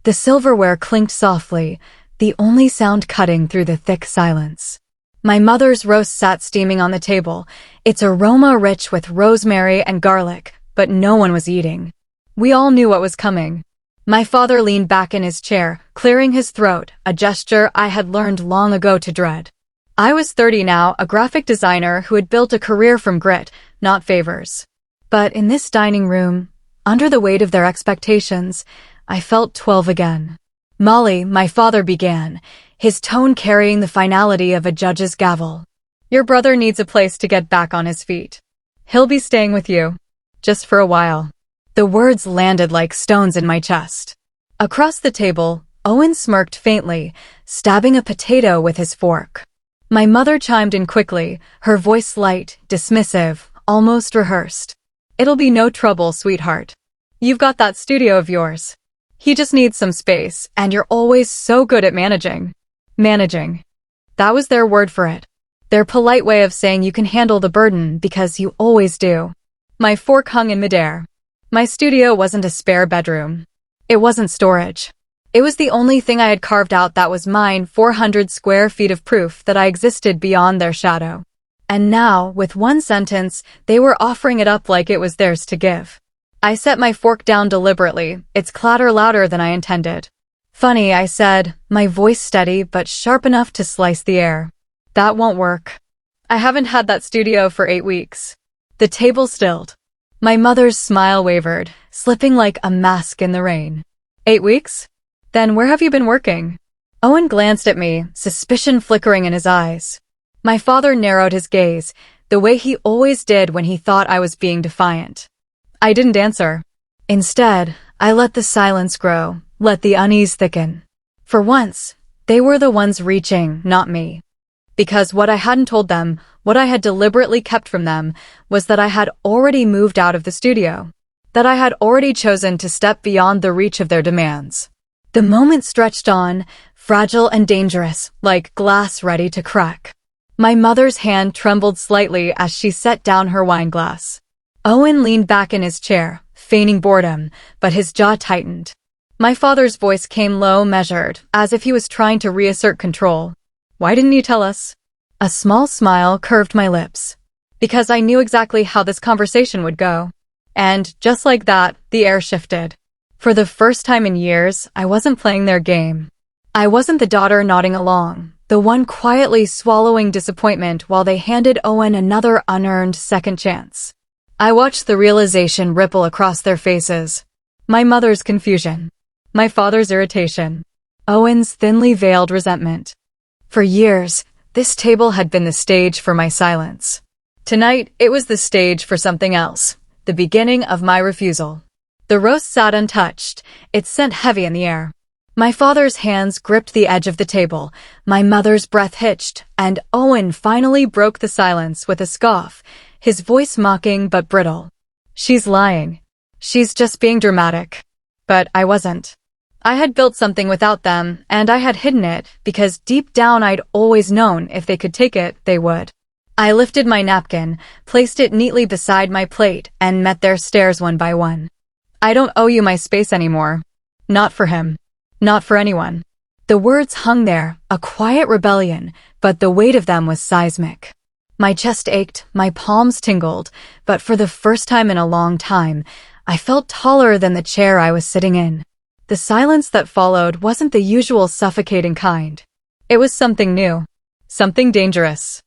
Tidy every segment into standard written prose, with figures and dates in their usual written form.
The silverware clinked softly, the only sound cutting through the thick silence. My mother's roast sat steaming on the table, its aroma rich with rosemary and garlic, but no one was eating. We all knew what was coming. My father leaned back in his chair, clearing his throat, a gesture I had learned long ago to dread. I was 30 now, a graphic designer who had built a career from grit, not favors. But in this dining room, under the weight of their expectations, I felt 12 again. "Molly," my father began, his tone carrying the finality of a judge's gavel. "Your brother needs a place to get back on his feet. He'll be staying with you. Just for a while." The words landed like stones in my chest. Across the table, Owen smirked faintly, stabbing a potato with his fork. My mother chimed in quickly, her voice light, dismissive, almost rehearsed. "It'll be no trouble, sweetheart. You've got that studio of yours. He just needs some space, and you're always so good at managing." Managing. That was their word for it. Their polite way of saying you can handle the burden because you always do. My fork hung in midair. My studio wasn't a spare bedroom. It wasn't storage. It was the only thing I had carved out that was mine, 400 square feet of proof that I existed beyond their shadow. And now, with one sentence, they were offering it up like it was theirs to give. I set my fork down deliberately, its clatter louder than I intended. "Funny," I said, my voice steady but sharp enough to slice the air. "That won't work. I haven't had that studio for 8 weeks. The table stilled. My mother's smile wavered, slipping like a mask in the rain. 8 weeks? Then where have you been working?" Owen glanced at me, suspicion flickering in his eyes. My father narrowed his gaze, the way he always did when he thought I was being defiant. I didn't answer. Instead, I let the silence grow, let the unease thicken. For once, they were the ones reaching, not me. Because what I hadn't told them, what I had deliberately kept from them, was that I had already moved out of the studio. That I had already chosen to step beyond the reach of their demands. The moment stretched on, fragile and dangerous, like glass ready to crack. My mother's hand trembled slightly as she set down her wineglass. Owen leaned back in his chair, feigning boredom, but his jaw tightened. My father's voice came low, measured, as if he was trying to reassert control. "Why didn't you tell us?" A small smile curved my lips. "Because I knew exactly how this conversation would go." And, just like that, the air shifted. For the first time in years, I wasn't playing their game. I wasn't the daughter nodding along, the one quietly swallowing disappointment while they handed Owen another unearned second chance. I watched the realization ripple across their faces. My mother's confusion. My father's irritation. Owen's thinly veiled resentment. For years, this table had been the stage for my silence. Tonight, it was the stage for something else, the beginning of my refusal. The roast sat untouched, its scent heavy in the air. My father's hands gripped the edge of the table, my mother's breath hitched, and Owen finally broke the silence with a scoff, his voice mocking but brittle. "She's lying. She's just being dramatic." But I wasn't. I had built something without them, and I had hidden it because deep down I'd always known if they could take it, they would. I lifted my napkin, placed it neatly beside my plate, and met their stares one by one. "I don't owe you my space anymore. Not for him. Not for anyone." The words hung there, a quiet rebellion, but the weight of them was seismic. My chest ached, my palms tingled, but for the first time in a long time, I felt taller than the chair I was sitting in. The silence that followed wasn't the usual suffocating kind. It was something new. Something dangerous.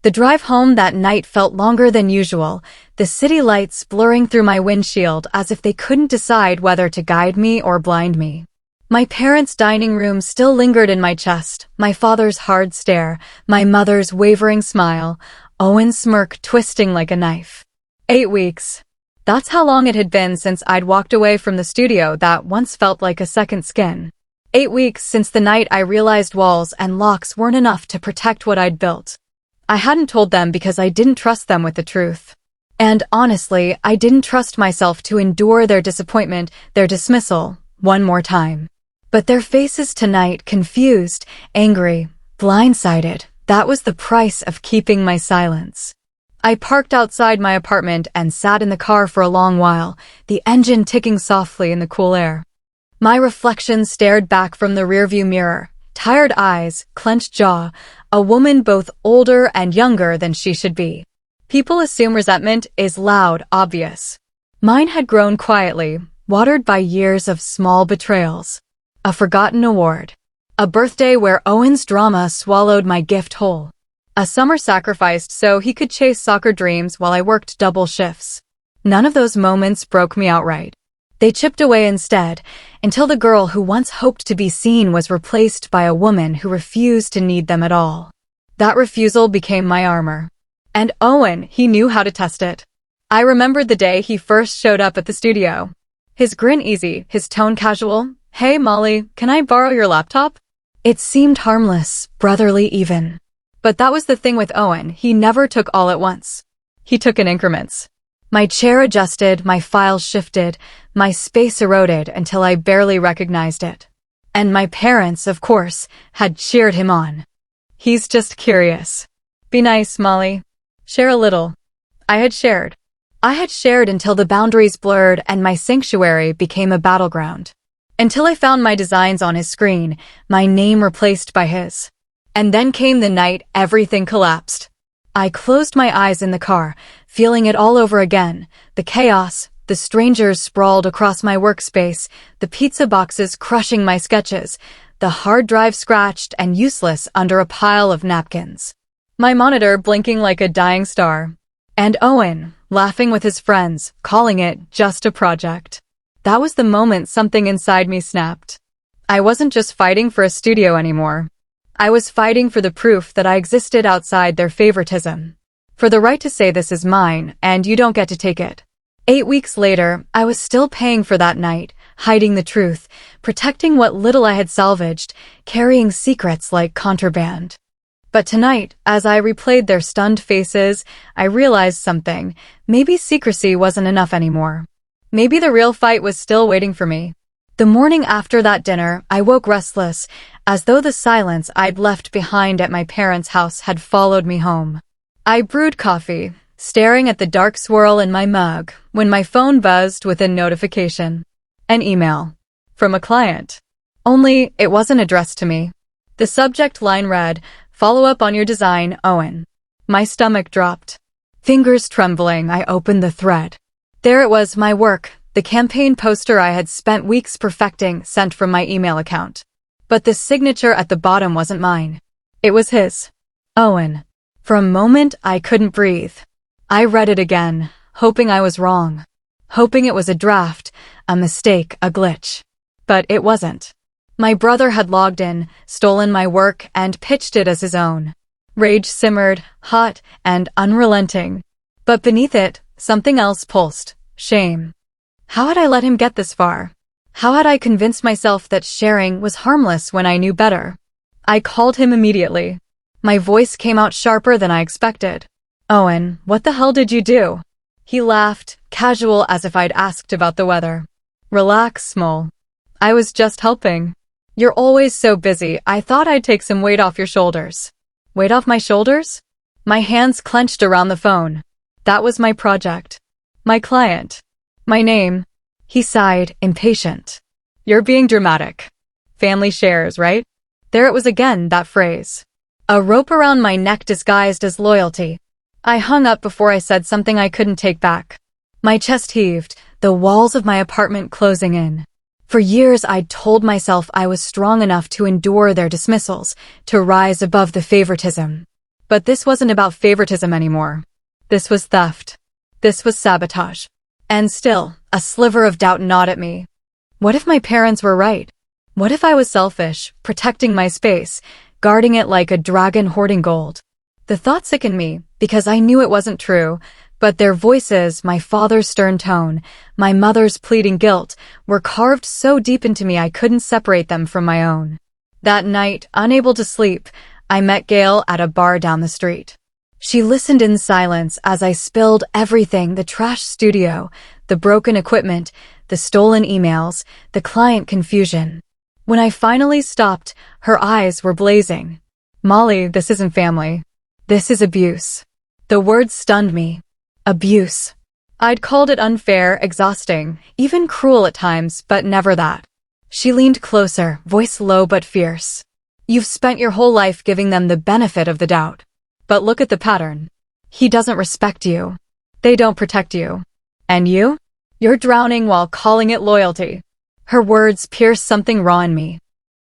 The drive home that night felt longer than usual, the city lights blurring through my windshield as if they couldn't decide whether to guide me or blind me. My parents' dining room still lingered in my chest, my father's hard stare, my mother's wavering smile, Owen's smirk twisting like a knife. 8 weeks. That's how long it had been since I'd walked away from the studio that once felt like a second skin. 8 weeks since the night I realized walls and locks weren't enough to protect what I'd built. I hadn't told them because I didn't trust them with the truth. And honestly, I didn't trust myself to endure their disappointment, their dismissal, one more time. But their faces tonight, confused, angry, blindsided, that was the price of keeping my silence. I parked outside my apartment and sat in the car for a long while, the engine ticking softly in the cool air. My reflection stared back from the rearview mirror. Tired eyes, clenched jaw, a woman both older and younger than she should be. People assume resentment is loud, obvious. Mine had grown quietly, watered by years of small betrayals. A forgotten award. A birthday where Owen's drama swallowed my gift whole. A summer sacrificed so he could chase soccer dreams while I worked double shifts. None of those moments broke me outright. They chipped away instead, until the girl who once hoped to be seen was replaced by a woman who refused to need them at all. That refusal became my armor. And Owen, he knew how to test it. I remembered the day he first showed up at the studio. His grin easy, his tone casual. "Hey Molly, can I borrow your laptop?" It seemed harmless, brotherly even. But that was the thing with Owen, he never took all at once. He took in increments. My chair adjusted, my files shifted, my space eroded until I barely recognized it. And my parents, of course, had cheered him on. "He's just curious. Be nice, Molly. Share a little." I had shared. I had shared until the boundaries blurred and my sanctuary became a battleground. Until I found my designs on his screen, my name replaced by his. And then came the night everything collapsed. I closed my eyes in the car, feeling it all over again. The chaos, the strangers sprawled across my workspace, the pizza boxes crushing my sketches, the hard drive scratched and useless under a pile of napkins. My monitor blinking like a dying star. And Owen, laughing with his friends, calling it just a project. That was the moment something inside me snapped. I wasn't just fighting for a studio anymore. I was fighting for the proof that I existed outside their favoritism. For the right to say this is mine, and you don't get to take it. 8 weeks later, I was still paying for that night, hiding the truth, protecting what little I had salvaged, carrying secrets like contraband. But tonight, as I replayed their stunned faces, I realized something. Maybe secrecy wasn't enough anymore. Maybe the real fight was still waiting for me. The morning after that dinner, I woke restless, as though the silence I'd left behind at my parents' house had followed me home. I brewed coffee, staring at the dark swirl in my mug, when my phone buzzed with a notification. An email. From a client. Only, it wasn't addressed to me. The subject line read, "Follow up on your design, Owen." My stomach dropped. Fingers trembling, I opened the thread. There it was, my work, the campaign poster I had spent weeks perfecting, sent from my email account. But the signature at the bottom wasn't mine. It was his. Owen. For a moment, I couldn't breathe. I read it again, hoping I was wrong. Hoping it was a draft, a mistake, a glitch. But it wasn't. My brother had logged in, stolen my work, and pitched it as his own. Rage simmered, hot and unrelenting. But beneath it, something else pulsed. Shame. How had I let him get this far? How had I convinced myself that sharing was harmless when I knew better? I called him immediately. My voice came out sharper than I expected. "Owen, what the hell did you do?" He laughed, casual as if I'd asked about the weather. "Relax, Smol. I was just helping. You're always so busy, I thought I'd take some weight off your shoulders." Weight off my shoulders? My hands clenched around the phone. That was my project. My client. My name. He sighed, impatient. "You're being dramatic. Family shares, right?" There it was again, that phrase. A rope around my neck disguised as loyalty. I hung up before I said something I couldn't take back. My chest heaved, the walls of my apartment closing in. For years I'd told myself I was strong enough to endure their dismissals, to rise above the favoritism. But this wasn't about favoritism anymore. This was theft. This was sabotage. And still, a sliver of doubt gnawed at me. What if my parents were right? What if I was selfish, protecting my space, guarding it like a dragon hoarding gold? The thought sickened me, because I knew it wasn't true, but their voices, my father's stern tone, my mother's pleading guilt, were carved so deep into me I couldn't separate them from my own. That night, unable to sleep, I met Gail at a bar down the street. She listened in silence as I spilled everything, the trash studio, the broken equipment, the stolen emails, the client confusion. When I finally stopped, her eyes were blazing. "Molly, this isn't family. This is abuse." The words stunned me. Abuse. I'd called it unfair, exhausting, even cruel at times, but never that. She leaned closer, voice low but fierce. You've spent your whole life giving them the benefit of the doubt. But look at the pattern. He doesn't respect you. They don't protect you. And you? You're drowning while calling it loyalty. Her words pierced something raw in me.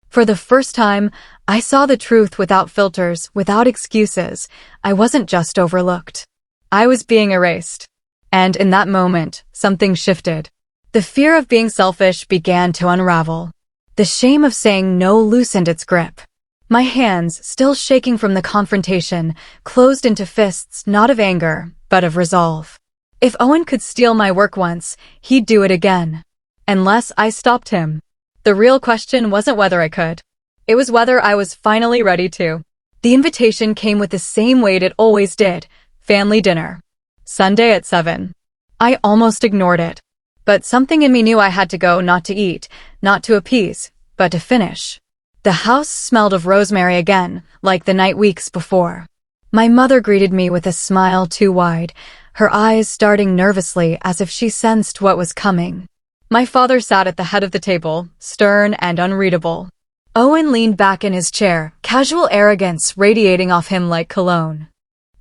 For the first time, I saw the truth without filters, without excuses. I wasn't just overlooked. I was being erased. And in that moment, something shifted. The fear of being selfish began to unravel. The shame of saying no loosened its grip. My hands, still shaking from the confrontation, closed into fists not of anger, but of resolve. If Owen could steal my work once, he'd do it again. Unless I stopped him. The real question wasn't whether I could. It was whether I was finally ready to. The invitation came with the same weight it always did. Family dinner. Sunday at 7. I almost ignored it. But something in me knew I had to go, not to eat, not to appease, but to finish. The house smelled of rosemary again, like the night weeks before. My mother greeted me with a smile too wide, her eyes starting nervously as if she sensed what was coming. My father sat at the head of the table, stern and unreadable. Owen leaned back in his chair, casual arrogance radiating off him like cologne.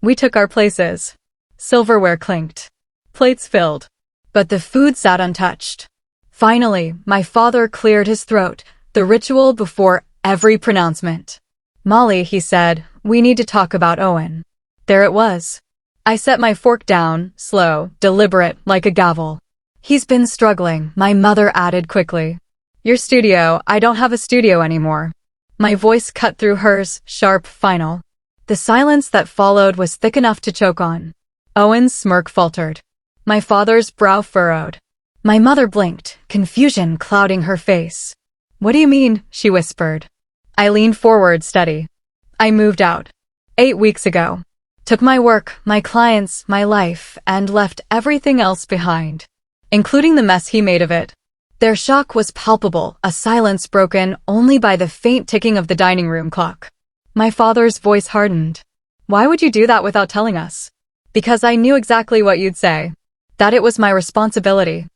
We took our places. Silverware clinked. Plates filled. But the food sat untouched. Finally, my father cleared his throat, the ritual before every pronouncement. Molly, he said, we need to talk about Owen. There it was. I set my fork down, slow, deliberate, like a gavel. He's been struggling, my mother added quickly. Your studio, I don't have a studio anymore. My voice cut through hers, sharp, final. The silence that followed was thick enough to choke on. Owen's smirk faltered. My father's brow furrowed. My mother blinked, confusion clouding her face. What do you mean? She whispered. I leaned forward, steady. I moved out. 8 weeks ago. Took my work, my clients, my life, and left everything else behind. Including the mess he made of it. Their shock was palpable, a silence broken only by the faint ticking of the dining room clock. My father's voice hardened. Why would you do that without telling us? Because I knew exactly what you'd say. That it was my responsibility.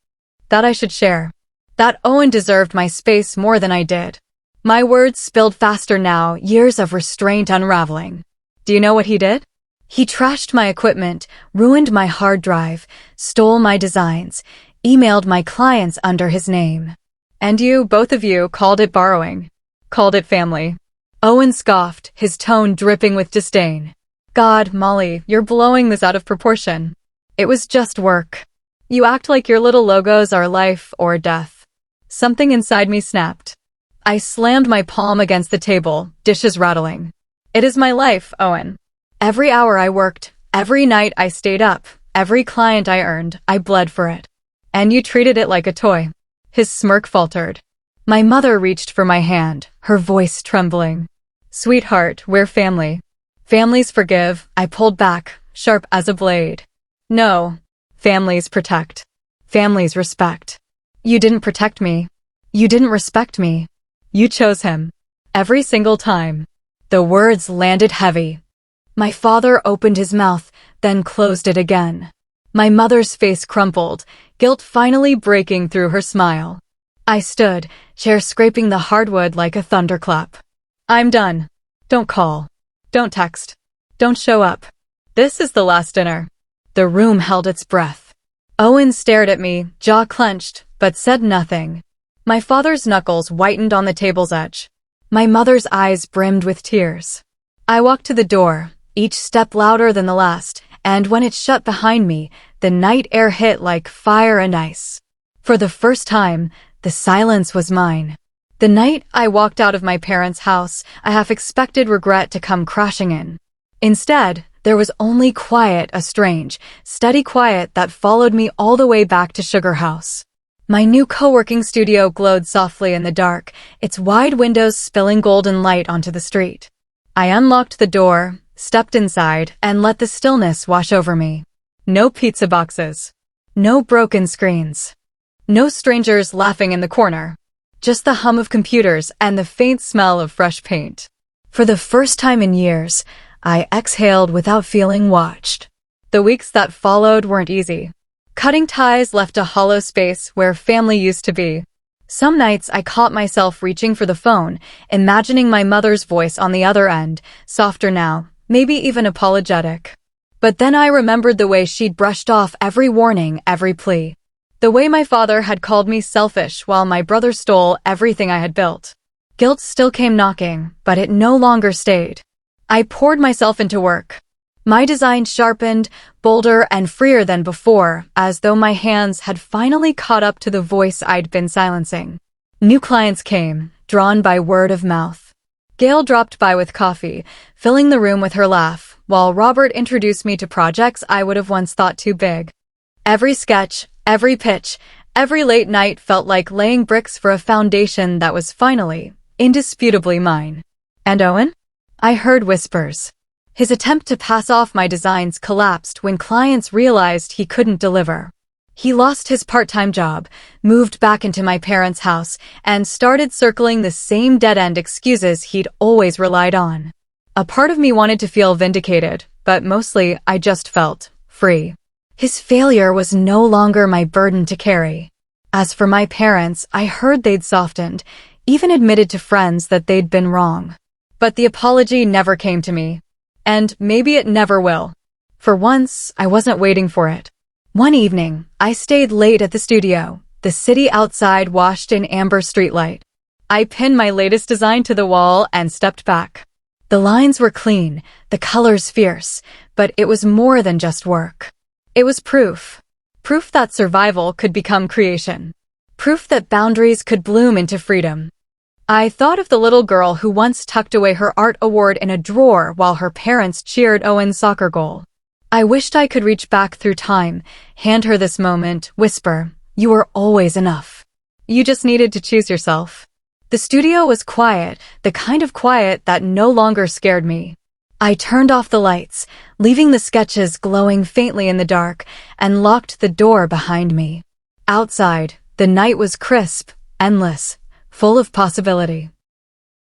That I should share. That Owen deserved my space more than I did. My words spilled faster now, years of restraint unraveling. Do you know what he did? He trashed my equipment, ruined my hard drive, stole my designs, emailed my clients under his name. And you, both of you, called it borrowing. Called it family. Owen scoffed, his tone dripping with disdain. God, Molly, you're blowing this out of proportion. It was just work. You act like your little logos are life or death. Something inside me snapped. I slammed my palm against the table, dishes rattling. It is my life, Owen. Every hour I worked, every night I stayed up, every client I earned, I bled for it. And you treated it like a toy. His smirk faltered. My mother reached for my hand, her voice trembling. Sweetheart, we're family. Families forgive, I pulled back, sharp as a blade. No. Families protect. Families respect. You didn't protect me. You didn't respect me. You chose him. Every single time. The words landed heavy. My father opened his mouth, then closed it again. My mother's face crumpled, guilt finally breaking through her smile. I stood, chair scraping the hardwood like a thunderclap. I'm done. Don't call. Don't text. Don't show up. This is the last dinner. The room held its breath. Owen stared at me, jaw clenched, but said nothing. My father's knuckles whitened on the table's edge. My mother's eyes brimmed with tears. I walked to the door, each step louder than the last, and when it shut behind me, the night air hit like fire and ice. For the first time, the silence was mine. The night I walked out of my parents' house, I half expected regret to come crashing in. Instead, there was only quiet, a strange, steady quiet that followed me all the way back to Sugar House. My new co-working studio glowed softly in the dark, its wide windows spilling golden light onto the street. I unlocked the door, stepped inside, and let the stillness wash over me. No pizza boxes. No broken screens. No strangers laughing in the corner. Just the hum of computers and the faint smell of fresh paint. For the first time in years, I exhaled without feeling watched. The weeks that followed weren't easy. Cutting ties left a hollow space where family used to be. Some nights I caught myself reaching for the phone, imagining my mother's voice on the other end, softer now, maybe even apologetic. But then I remembered the way she'd brushed off every warning, every plea. The way my father had called me selfish while my brother stole everything I had built. Guilt still came knocking, but it no longer stayed. I poured myself into work. My design sharpened, bolder and freer than before, as though my hands had finally caught up to the voice I'd been silencing. New clients came, drawn by word of mouth. Gail dropped by with coffee, filling the room with her laugh, while Robert introduced me to projects I would have once thought too big. Every sketch, every pitch, every late night felt like laying bricks for a foundation that was finally, indisputably mine. And Owen? I heard whispers. His attempt to pass off my designs collapsed when clients realized he couldn't deliver. He lost his part-time job, moved back into my parents' house, and started circling the same dead-end excuses he'd always relied on. A part of me wanted to feel vindicated, but mostly I just felt free. His failure was no longer my burden to carry. As for my parents, I heard they'd softened, even admitted to friends that they'd been wrong. But the apology never came to me. And maybe it never will. For once, I wasn't waiting for it. One evening, I stayed late at the studio, the city outside washed in amber streetlight. I pinned my latest design to the wall and stepped back. The lines were clean, the colors fierce, but it was more than just work. It was proof. Proof that survival could become creation. Proof that boundaries could bloom into freedom. I thought of the little girl who once tucked away her art award in a drawer while her parents cheered Owen's soccer goal. I wished I could reach back through time, hand her this moment, whisper, "You were always enough. You just needed to choose yourself." The studio was quiet, the kind of quiet that no longer scared me. I turned off the lights, leaving the sketches glowing faintly in the dark, and locked the door behind me. Outside, the night was crisp, endless, full of possibility.